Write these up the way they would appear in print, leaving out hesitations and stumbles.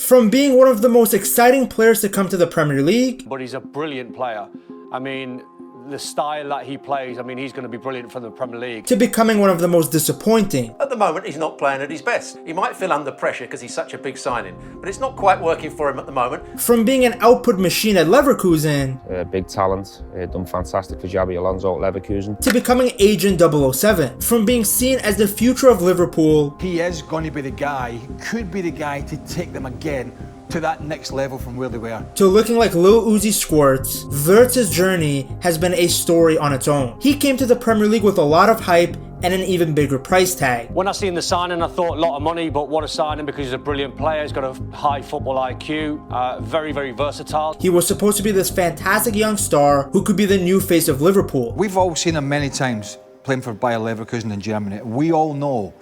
From being one of the most exciting players to come to the Premier League, but he's a brilliant player. I mean, the style that he plays, I mean, he's going to be brilliant for the Premier League. to becoming one of the most disappointing. At the moment, he's not playing at his best. He might feel under pressure because he's such a big signing, but it's not quite working for him at the moment. From being an output machine at Leverkusen, big talent, done fantastic for Xabi Alonso at Leverkusen. to becoming Agent 007. From being seen as the future of Liverpool, He is going to be the guy, he could be the guy to take them again to that next level from where they were. to looking like Lil Uzi Squirts, Wirtz's journey has been a story on its own. He came to the Premier League with a lot of hype and an even bigger price tag. When I seen the signing, I thought a lot of money, but what a signing because he's a brilliant player. He's got a high football IQ, very, very versatile. He was supposed to be this fantastic young star who could be the new face of Liverpool. We've all seen him many times playing for Bayer Leverkusen in Germany. We all know.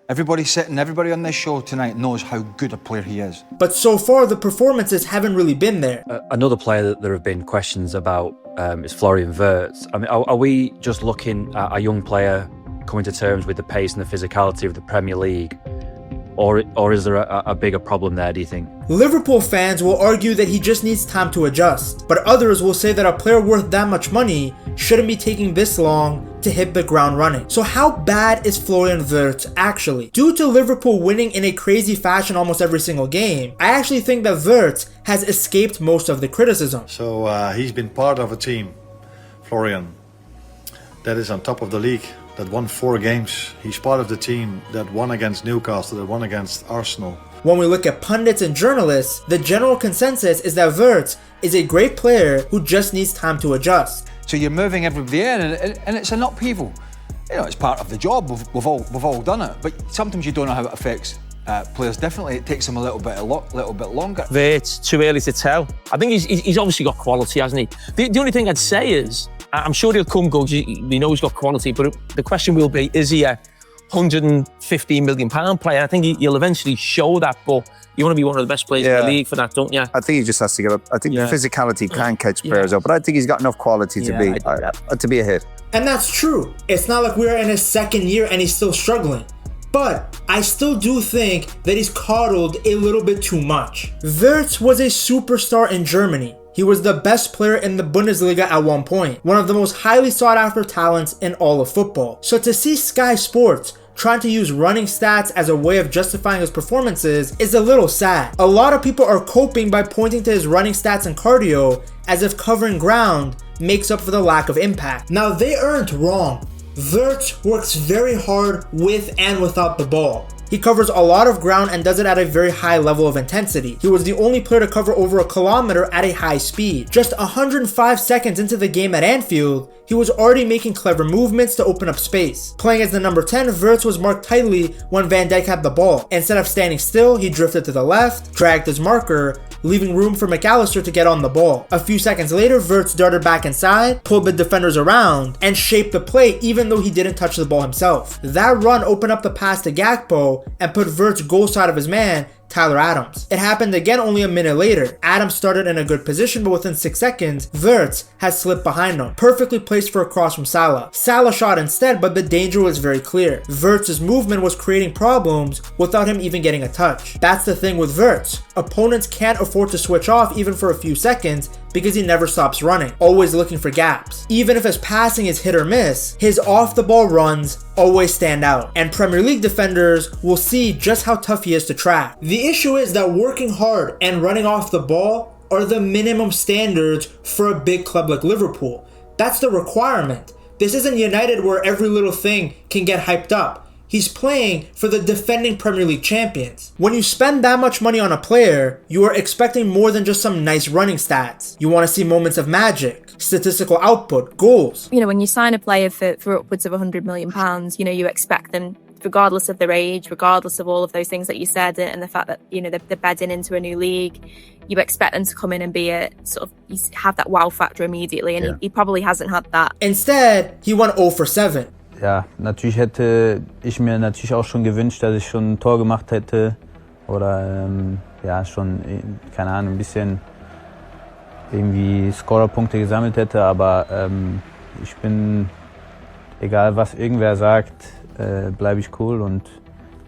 Everybody on this show tonight knows how good a player he is. But so far, the performances haven't really been there. Another player that there have been questions about is Florian Wirtz. I mean, are we just looking at a young player coming to terms with the pace and the physicality of the Premier League? Or is there a bigger problem there, do you think? Liverpool fans will argue that he just needs time to adjust, but others will say that a player worth that much money shouldn't be taking this long to hit the ground running. So how bad is Florian Wirtz actually? Due to Liverpool winning in a crazy fashion almost every single game, I actually think that Wirtz has escaped most of the criticism. So he's been part of a team, Florian, that is on top of the league, that won 4 games. He's part of the team that won against Newcastle, that won against Arsenal. When we look at pundits and journalists, the general consensus is that Wirtz is a great player who just needs time to adjust. So you're moving everybody in, and it's an upheaval. You know, it's part of the job. We've all done it. But sometimes you don't know how it affects players differently. It takes them a little bit longer. It's too early to tell. I think he's obviously got quality, hasn't he? The only thing I'd say is, I'm sure he'll come good. We know he's got quality, but the question will be, is he a £115 million player? I think he'll eventually show that, but you want to be one of the best players in the league for that, don't you? I think he just has to get up. I think the physicality can catch players up, but I think he's got enough quality to be a hit. And that's true. It's not like we're in his second year and he's still struggling. But I still do think that he's coddled a little bit too much. Wirtz was a superstar in Germany. He was the best player in the Bundesliga at one point, one of the most highly sought after talents in all of football. So to see Sky Sports trying to use running stats as a way of justifying his performances is a little sad. A lot of people are coping by pointing to his running stats and cardio as if covering ground makes up for the lack of impact. Now they aren't wrong. Wirtz works very hard with and without the ball. He covers a lot of ground and does it at a very high level of intensity. He was the only player to cover over 1 kilometer at a high speed. Just 105 seconds into the game at Anfield, he was already making clever movements to open up space. Playing as the number 10, Wirtz was marked tightly when Van Dijk had the ball. Instead of standing still, he drifted to the left, dragged his marker, leaving room for McAllister to get on the ball. A few seconds later, Wirtz darted back inside, pulled the defenders around, and shaped the play even though he didn't touch the ball himself. That run opened up the pass to Gakpo and put Wirtz goal side of his man, Tyler Adams. It happened again only a minute later. Adams started in a good position, but within 6 seconds, Wirtz had slipped behind him, perfectly placed for a cross from Salah. Salah shot instead, but the danger was very clear. Wirtz's movement was creating problems without him even getting a touch. That's the thing with Wirtz. Opponents can't afford to switch off even for a few seconds because he never stops running, always looking for gaps. Even if his passing is hit or miss, his off-the-ball runs always stand out, and Premier League defenders will see just how tough he is to track. The issue is that working hard and running off the ball are the minimum standards for a big club like Liverpool. That's the requirement. This isn't United where every little thing can get hyped up. He's playing for the defending Premier League champions. When you spend that much money on a player, you are expecting more than just some nice running stats. You want to see moments of magic, statistical output, goals. You know, when you sign a player for upwards of £100 million, you know, you expect them, regardless of their age, regardless of all of those things that you said, and the fact that, you know, they're bedding into a new league, you expect them to come in and be have that wow factor immediately, and he probably hasn't had that. Instead, he went 0 for 7. Ja, natürlich hätte ich mir natürlich auch schon gewünscht, dass ich schon ein Tor gemacht hätte oder schon, keine Ahnung, ein bisschen irgendwie Scorerpunkte gesammelt hätte, aber ich bin, egal was irgendwer sagt, bleibe ich cool und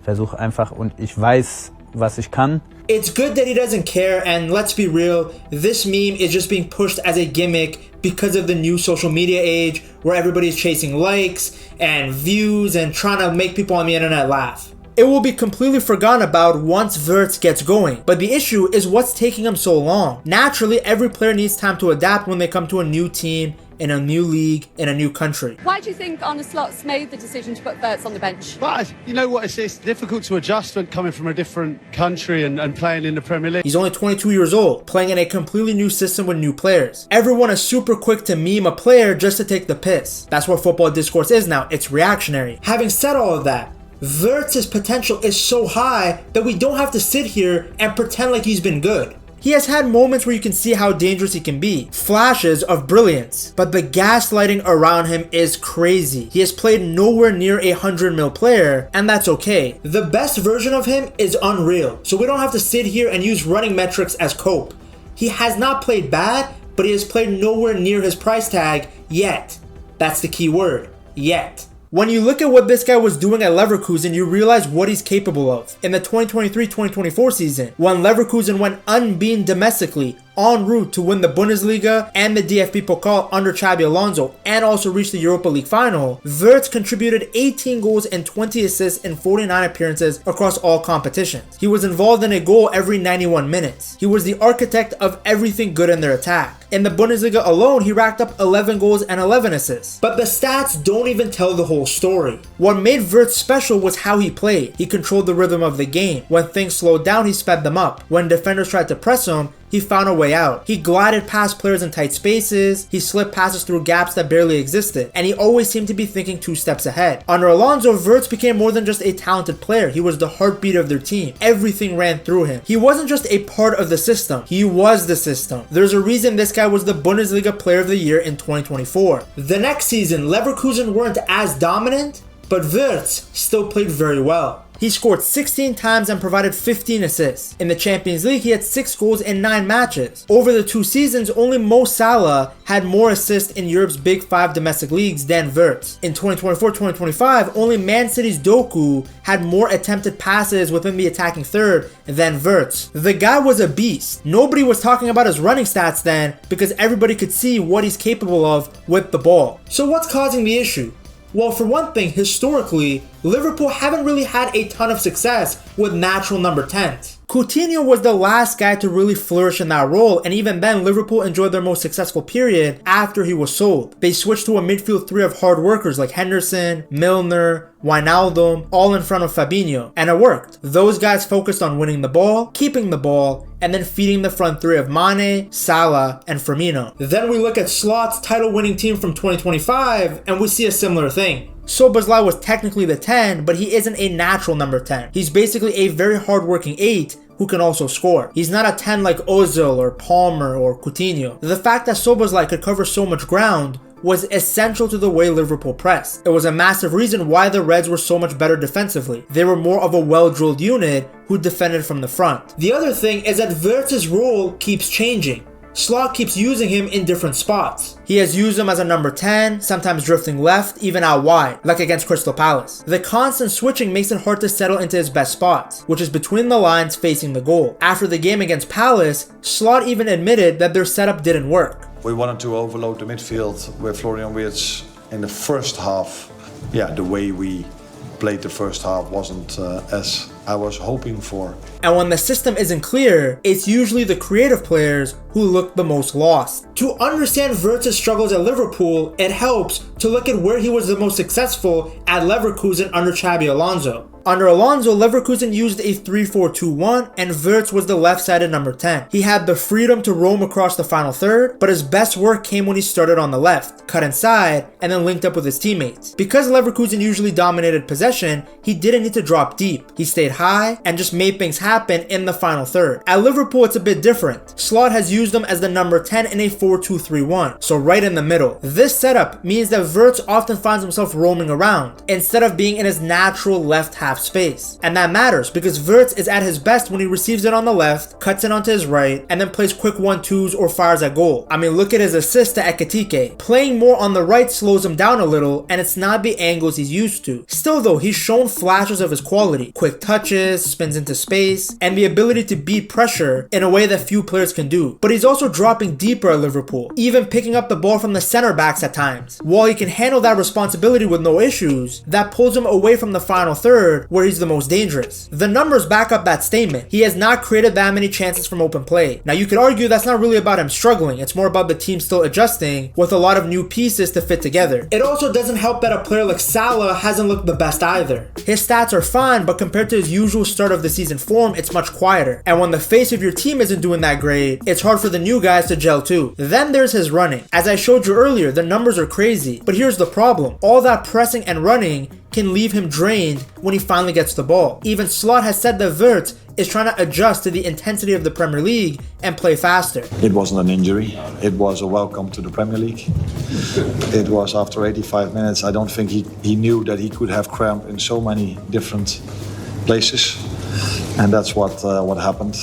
versuche einfach, und ich weiß, was ich kann. It's good that he doesn't care, and let's be real, this meme is just being pushed as a gimmick because of the new social media age where everybody's chasing likes and views and trying to make people on the internet laugh. It will be completely forgotten about once Wirtz gets going, but the issue is what's taking him so long. Naturally, every player needs time to adapt when they come to a new team, in a new league, in a new country. Why do you think Arne Slot's made the decision to put Wirtz on the bench? But you know what, it's difficult to adjust when coming from a different country and playing in the Premier League. He's only 22 years old, playing in a completely new system with new players. Everyone is super quick to meme a player just to take the piss. That's what football discourse is now, it's reactionary. Having said all of that, Wirtz's potential is so high that we don't have to sit here and pretend like he's been good. He has had moments where you can see how dangerous he can be, flashes of brilliance, but the gaslighting around him is crazy. He has played nowhere near a 100 mil player, and that's okay. The best version of him is unreal, so we don't have to sit here and use running metrics as cope. He has not played bad, but he has played nowhere near his price tag yet. That's the key word, yet. When you look at what this guy was doing at Leverkusen, you realize what he's capable of. In the 2023-2024 season, when Leverkusen went unbeaten domestically, en route to win the Bundesliga and the DFB Pokal under Xabi Alonso, and also reach the Europa League final, Wirtz contributed 18 goals and 20 assists in 49 appearances across all competitions. He was involved in a goal every 91 minutes. He was the architect of everything good in their attack. In the Bundesliga alone, he racked up 11 goals and 11 assists. But the stats don't even tell the whole story. What made Wirtz special was how he played. He controlled the rhythm of the game. When things slowed down, he sped them up. When defenders tried to press him, he found a way out. He glided past players in tight spaces, he slipped passes through gaps that barely existed, and he always seemed to be thinking 2 steps ahead. Under Alonso, Wirtz became more than just a talented player. He was the heartbeat of their team. Everything ran through him. He wasn't just a part of the system, he was the system. There's a reason this guy was the Bundesliga Player of the Year in 2024. The next season, Leverkusen weren't as dominant, but Wirtz still played very well. He scored 16 times and provided 15 assists. In the Champions League, he had 6 goals in 9 matches. Over the 2 seasons, only Mo Salah had more assists in Europe's Big 5 domestic leagues than Wirtz. In 2024-2025, only Man City's Doku had more attempted passes within the attacking third than Wirtz. The guy was a beast. Nobody was talking about his running stats then because everybody could see what he's capable of with the ball. So what's causing the issue? Well, for one thing, historically, Liverpool haven't really had a ton of success with natural number 10s. Coutinho was the last guy to really flourish in that role, and even then, Liverpool enjoyed their most successful period after he was sold. They switched to a midfield 3 of hard workers like Henderson, Milner, Wijnaldum, all in front of Fabinho, and it worked. Those guys focused on winning the ball, keeping the ball, and then feeding the front 3 of Mane, Salah, and Firmino. Then we look at Slot's title-winning team from 2025, and we see a similar thing. Szoboszlai was technically the 10, but he isn't a natural number 10. He's basically a very hard-working 8 who can also score. He's not a 10 like Ozil or Palmer or Coutinho. The fact that Szoboszlai could cover so much ground was essential to the way Liverpool pressed. It was a massive reason why the Reds were so much better defensively. They were more of a well-drilled unit who defended from the front. The other thing is that Wirtz's role keeps changing. Slot keeps using him in different spots. He has used him as a number 10, sometimes drifting left, even out wide, like against Crystal Palace. The constant switching makes it hard to settle into his best spots, which is between the lines facing the goal. After the game against Palace, Slot even admitted that their setup didn't work. We wanted to overload the midfield with Florian Wirtz in the first half. Yeah, the way we played the first half wasn't as I was hoping for. And when the system isn't clear, it's usually the creative players who look the most lost. To understand Wirtz's struggles at Liverpool, it helps to look at where he was the most successful at Leverkusen under Xabi Alonso. Under Alonso, Leverkusen used a 3-4-2-1 and Wirtz was the left-sided number 10. He had the freedom to roam across the final third, but his best work came when he started on the left, cut inside, and then linked up with his teammates. Because Leverkusen usually dominated possession, he didn't need to drop deep. He stayed high and just made things happen in the final third. At Liverpool, it's a bit different. Slot has used him as the number 10 in a 4-2-3-1, so right in the middle. This setup means that Wirtz often finds himself roaming around, instead of being in his natural left half half space. And that matters because Wirtz is at his best when he receives it on the left, cuts it onto his right, and then plays quick 1-2s or fires at goal. I mean, look at his assist to Ekitike. Playing more on the right slows him down a little, and it's not the angles he's used to. Still though, he's shown flashes of his quality. Quick touches, spins into space, and the ability to beat pressure in a way that few players can do. But he's also dropping deeper at Liverpool, even picking up the ball from the center backs at times. While he can handle that responsibility with no issues, that pulls him away from the final third where he's the most dangerous. The numbers back up that statement. He has not created that many chances from open play. Now you could argue that's not really about him struggling, it's more about the team still adjusting with a lot of new pieces to fit together. It also doesn't help that a player like Salah hasn't looked the best either. His stats are fine, but compared to his usual start of the season form, it's much quieter. And when the face of your team isn't doing that great, it's hard for the new guys to gel too. Then there's his running. As I showed you earlier, the numbers are crazy, but here's the problem. All that pressing and running can leave him drained when he finally gets the ball. Even Slot has said that Wirtz is trying to adjust to the intensity of the Premier League and play faster. It wasn't an injury. It was a welcome to the Premier League. It was after 85 minutes. I don't think he knew that he could have cramp in so many different places. And that's what happened.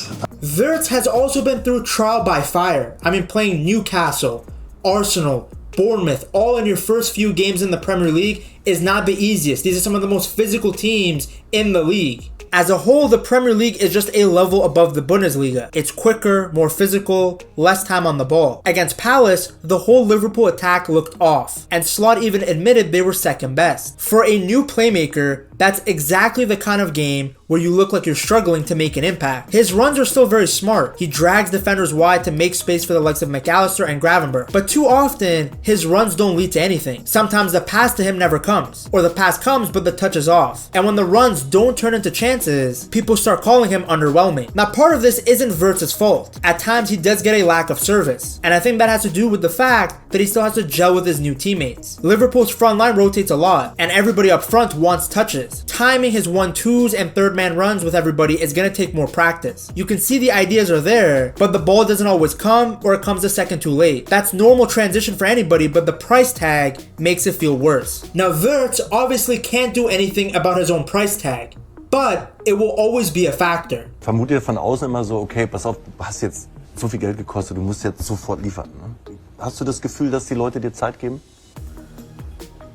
Wirtz has also been through trial by fire. I mean, playing Newcastle, Arsenal, Bournemouth, all in your first few games in the Premier League is not the easiest. These are some of the most physical teams in the league. As a whole, the Premier League is just a level above the Bundesliga. It's quicker, more physical, less time on the ball. Against Palace, the whole Liverpool attack looked off, and Slot even admitted they were second best. For a new playmaker, that's exactly the kind of game where you look like you're struggling to make an impact. His runs are still very smart. He drags defenders wide to make space for the likes of McAllister and Gravenberch. But too often, his runs don't lead to anything. Sometimes the pass to him never comes. Or the pass comes but the touch is off. And when the runs don't turn into chances, people start calling him underwhelming. Now part of this isn't Wirtz's fault. At times he does get a lack of service. And I think that has to do with the fact that he still has to gel with his new teammates. Liverpool's front line rotates a lot, and everybody up front wants touches. Timing his 1-2s and third man runs with everybody is going to take more practice. You can see the ideas are there, but the ball doesn't always come, or it comes a second too late. That's normal transition for anybody, but the price tag makes it feel worse. Now Wirtz obviously can't do anything about his own price tag, but it will always be a factor. Vermutet von außen immer so, okay, pass auf, du hast jetzt so viel Geld gekostet, du musst jetzt sofort liefern. Ne? Hast du das Gefühl, dass die Leute dir Zeit geben?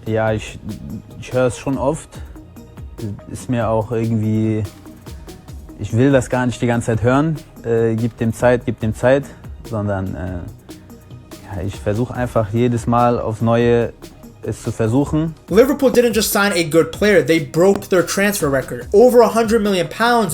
Ja, ich höre es schon oft. Ist mir auch irgendwie, ich will das gar nicht die ganze Zeit hören, gib dem Zeit, sondern ja, ich versuche einfach jedes Mal aufs Neue es zu versuchen. Liverpool didn't just sign a good player, they broke their transfer record. Over £100 million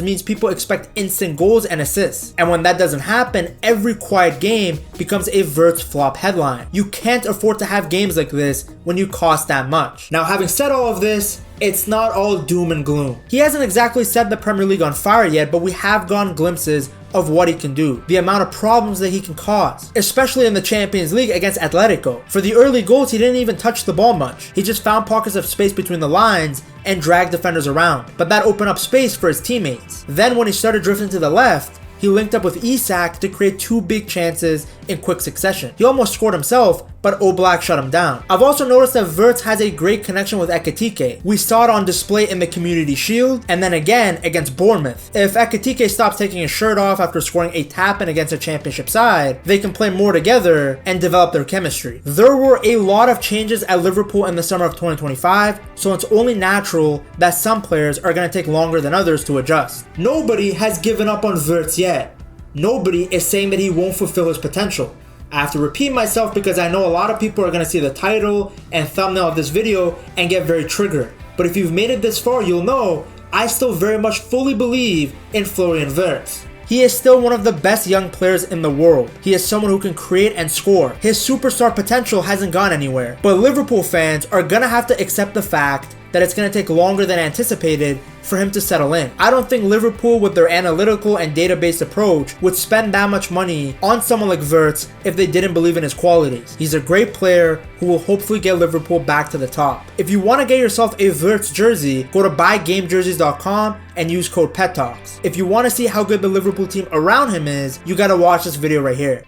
means people expect instant goals and assists. And when that doesn't happen, every quiet game becomes a Wirtz flop headline. You can't afford to have games like this when you cost that much. Now, having said all of this, it's not all doom and gloom. He hasn't exactly set the Premier League on fire yet, but we have gotten glimpses of what he can do, the amount of problems that he can cause, especially in the Champions League against Atletico. For the early goals, he didn't even touch the ball much. He just found pockets of space between the lines and dragged defenders around, but that opened up space for his teammates. Then when he started drifting to the left, he linked up with Isak to create two big chances in quick succession. He almost scored himself, but Oblak shut him down. I've also noticed that Wirtz has a great connection with Ekitike. We saw it on display in the Community Shield, and then again against Bournemouth. If Ekitike stops taking his shirt off after scoring a tap-in against a championship side, they can play more together and develop their chemistry. There were a lot of changes at Liverpool in the summer of 2025, so it's only natural that some players are going to take longer than others to adjust. Nobody has given up on Wirtz yet. Nobody is saying that he won't fulfill his potential. I have to repeat myself because I know a lot of people are going to see the title and thumbnail of this video and get very triggered. But if you've made it this far, you'll know I still very much fully believe in Florian Wirtz. He is still one of the best young players in the world. He is someone who can create and score. His superstar potential hasn't gone anywhere. But Liverpool fans are going to have to accept the fact that it's going to take longer than anticipated for him to settle in. I don't think Liverpool, with their analytical and data-based approach, would spend that much money on someone like Wirtz if they didn't believe in his qualities. He's a great player who will hopefully get Liverpool back to the top. If you want to get yourself a Wirtz jersey, go to buygamejerseys.com and use code PETTALKS. If you want to see how good the Liverpool team around him is, you gotta watch this video right here.